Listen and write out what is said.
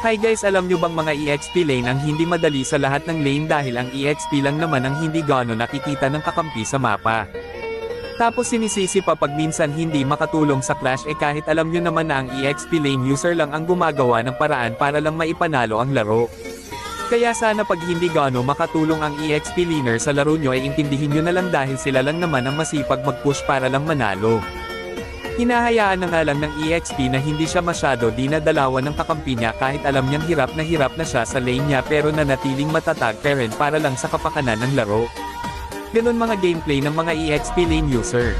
Hi guys, alam nyo bang mga EXP lane ang hindi madali sa lahat ng lane dahil ang EXP lang naman ang hindi gaano nakikita ng kakampi sa mapa. Tapos sinisisi pa pag minsan hindi makatulong sa clash kahit alam nyo naman na ang EXP lane user lang ang gumagawa ng paraan para lang maipanalo ang laro. Kaya sana pag hindi gaano makatulong ang EXP laner sa laro nyo ay intindihin nyo na lang dahil sila lang naman ang masipag mag-push para lang manalo. Hinahayaan na nga lang ng EXP na hindi siya masyado dinadalawan ng kakampi niya kahit alam niyang hirap na siya sa lane niya pero nanatiling matatag pa rin para lang sa kapakanan ng laro. Ganon mga gameplay ng mga EXP lane user.